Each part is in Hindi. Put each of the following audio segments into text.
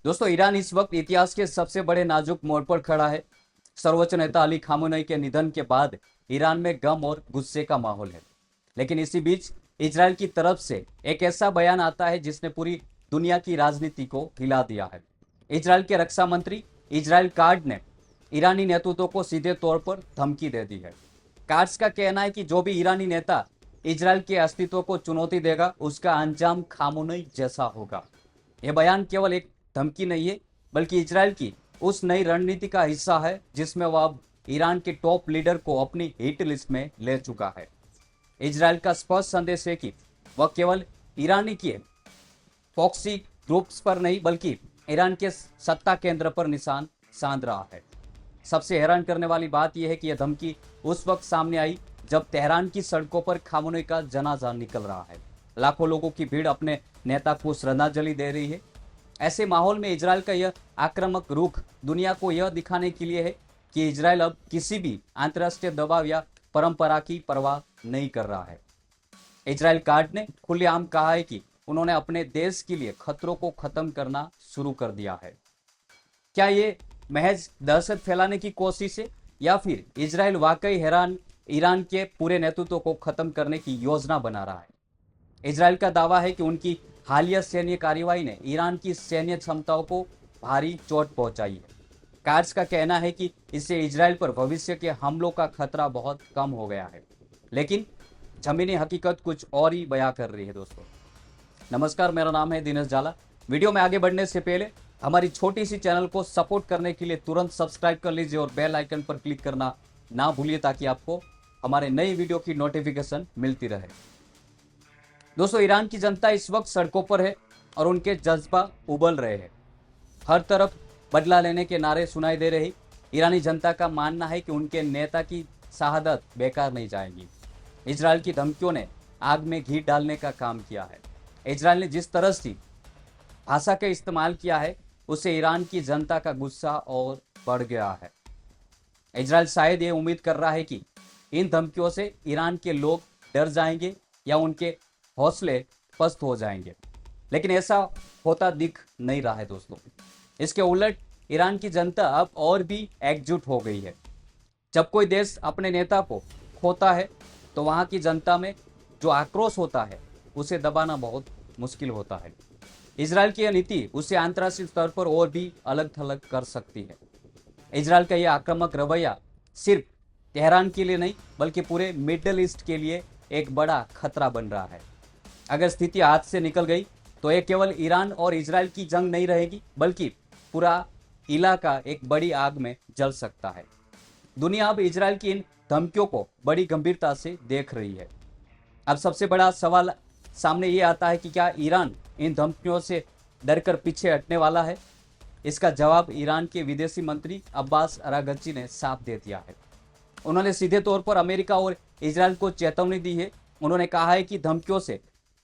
दोस्तों, ईरान इस वक्त इतिहास के सबसे बड़े नाजुक मोड़ पर खड़ा है। सर्वोच्च नेता अली खामेनेई के निधन के बाद ईरान में गम और गुस्से का माहौल है। लेकिन इसी बीच इजराइल की तरफ से एक ऐसा बयान आता है जिसने पूरी दुनिया की राजनीति को हिला दिया है। इजराइल के रक्षा मंत्री इजराइल कार्ड ने ईरानी नेतृत्व को सीधे तौर पर धमकी दे दी है। कार्ड्स का कहना है कि जो भी ईरानी नेता इजराइल के अस्तित्व को चुनौती देगा उसका अंजाम खामेनेई जैसा होगा। यह बयान केवल एक धमकी नहीं है, बल्कि इजराइल की उस नई रणनीति का हिस्सा है जिसमें वह अब ईरान के टॉप लीडर को अपनी हिट लिस्ट में ले चुका है। इजराइल का स्पष्ट संदेश है कि वह केवल ईरानी के फॉक्सी ग्रुप्स पर नहीं बल्कि ईरान के सत्ता केंद्र पर निशान साध रहा है। सबसे हैरान करने वाली बात यह है कि यह धमकी उस वक्त सामने आई जब तेहरान की सड़कों पर खामेनेई का जनाजा निकल रहा है। लाखों लोगों की भीड़ अपने नेता को श्रद्धांजलि दे रही है। ऐसे माहौल में इजराइल का यह आक्रामक रुख दुनिया को यह दिखाने के लिए है कि इजराइल अब किसी भी अंतर्राष्ट्रीय दबाव या परंपरा की परवाह नहीं कर रहा है। इजराइल कार्ड ने खुलेआम कहा है कि उन्होंने अपने देश के लिए खतरों को खत्म करना शुरू कर दिया है। क्या ये महज दहशत फैलाने की कोशिश है या फिर इजराइल वाकई हैरान ईरान के पूरे नेतृत्व को खत्म करने की योजना बना रहा है? इजराइल का दावा है कि उनकी हालिया सैन्य कार्रवाई ने ईरान की सैन्य क्षमताओं को भारी चोट पहुंचाई है। कार्ड्स का कहना है कि इससे इजराइल पर भविष्य के हमलों का खतरा बहुत कम हो गया है। लेकिन जमीनी हकीकत कुछ और ही बयां कर रही है। दोस्तों नमस्कार, मेरा नाम है दिनेश जाला। वीडियो में आगे बढ़ने से पहले हमारी छोटी सी चैनल को सपोर्ट करने के लिए तुरंत सब्सक्राइब कर लीजिए और बेल आइकन पर क्लिक करना ना भूलिए ताकि आपको हमारे नई वीडियो की नोटिफिकेशन मिलती रहे। दोस्तों, ईरान की जनता इस वक्त सड़कों पर है और उनके जज्बा उबल रहे हैं। हर तरफ बदला लेने के नारे सुनाई दे रहे। ईरानी जनता का मानना है कि उनके नेता की शहादत बेकार नहीं जाएगी। इजराइल की धमकियों ने आग में घी डालने का काम किया है। इजराइल ने जिस तरह से भाषा का इस्तेमाल किया है उससे ईरान की जनता का गुस्सा और बढ़ गया है। इजराइल शायद ये उम्मीद कर रहा है कि इन धमकियों से ईरान के लोग डर जाएंगे या उनके हौसले पस्त हो जाएंगे, लेकिन ऐसा होता दिख नहीं रहा है। दोस्तों, इसके उलट ईरान की जनता अब और भी एकजुट हो गई है। जब कोई देश अपने नेता को खोता है तो वहां की जनता में जो आक्रोश होता है उसे दबाना बहुत मुश्किल होता है। इजराइल की यह नीति उसे अंतर्राष्ट्रीय स्तर पर और भी अलग थलग कर सकती है। इजराइल का यह आक्रामक रवैया सिर्फ तेहरान के लिए नहीं बल्कि पूरे मिडल ईस्ट के लिए एक बड़ा खतरा बन रहा है। अगर स्थिति हाथ से निकल गई तो यह केवल ईरान और इजराइल की जंग नहीं रहेगी बल्कि पूरा इलाका एक बड़ी आग में जल सकता है। दुनिया अब इजराइल की इन धमकियों को बड़ी गंभीरता से देख रही है। अब सबसे बड़ा सवाल सामने ये आता है कि क्या ईरान इन धमकियों से डरकर पीछे हटने वाला है? इसका जवाब ईरान के विदेशी मंत्री अब्बास अरागची ने साफ दे दिया है। उन्होंने सीधे तौर पर अमेरिका और इजराइल को चेतावनी दी है। उन्होंने कहा है कि धमकियों से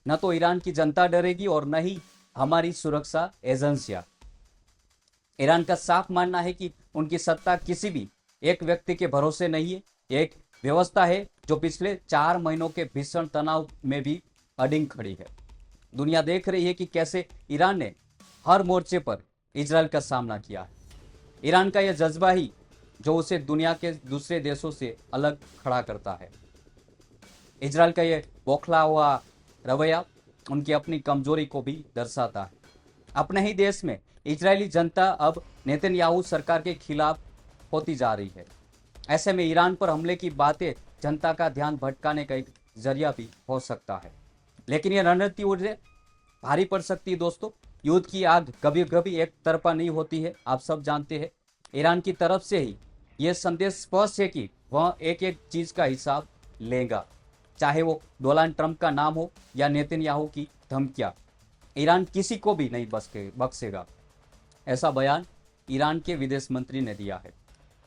न तो ईरान की जनता डरेगी और न ही हमारी सुरक्षा एजेंसियां। ईरान का साफ मानना है कि उनकी सत्ता किसी भी एक व्यक्ति के भरोसे नहीं है। एक व्यवस्था है जो पिछले 4 महीनों के भीषण तनाव में भी अडिग खड़ी है। दुनिया देख रही है कि कैसे ईरान ने हर मोर्चे पर इजराइल का सामना किया है। ईरान का यह जज्बा ही जो उसे दुनिया के दूसरे देशों से अलग खड़ा करता है। इजराइल का यह बौखला हुआ रवैया उनकी अपनी कमजोरी को भी दर्शाता है। अपने ही देश में इजरायली जनता अब नेतन्याहू सरकार के खिलाफ होती जा रही है। ऐसे में ईरान पर हमले की बातें जनता का ध्यान भटकाने का एक जरिया भी हो सकता है। लेकिन यह रणनीति उसे भारी पड़ सकती है। दोस्तों, युद्ध की आग कभी कभी एक तरफा नहीं होती है, आप सब जानते हैं। ईरान की तरफ से ही यह संदेश स्पष्ट है कि वह एक एक चीज का हिसाब लेगा, चाहे वो डोनाल्ड ट्रंप का नाम हो या नेतन्याहू की धमकियां। ईरान किसी को भी नहीं बख्शेगा। ऐसा बयान ईरान के विदेश मंत्री ने दिया है।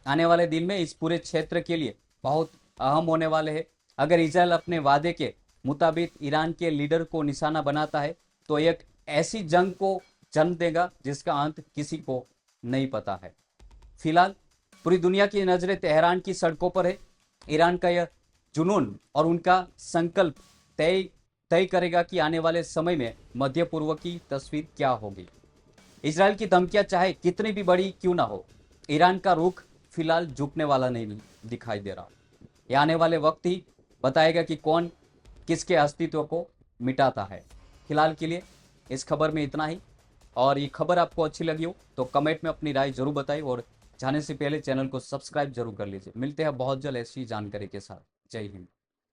आने वाले दिन में इस पूरे क्षेत्र के लिए बहुत अहम होने वाले हैं। अगर इजराइल अपने वादे के मुताबिक ईरान के लीडर को निशाना बनाता है तो एक ऐसी जंग को जन्म देगा जिसका अंत किसी को नहीं पता है। फिलहाल पूरी दुनिया की नजरें तेहरान की सड़कों पर है। ईरान का यह जुनून और उनका संकल्प तय करेगा कि आने वाले समय में मध्य पूर्व की तस्वीर क्या होगी। इसराइल की धमकियां चाहे कितनी भी बड़ी क्यों ना हो, ईरान का रुख फिलहाल झुकने वाला नहीं दिखाई दे रहा। ये आने वाले वक्त ही बताएगा कि कौन किसके अस्तित्व को मिटाता है। फिलहाल के लिए इस खबर में इतना ही, और ये खबर आपको अच्छी लगी हो तो कमेंट में अपनी राय जरूर बताइए, और जाने से पहले चैनल को सब्सक्राइब जरूर कर लीजिए। मिलते हैं बहुत जल्द ऐसी जानकारी के साथ। जय हिंद।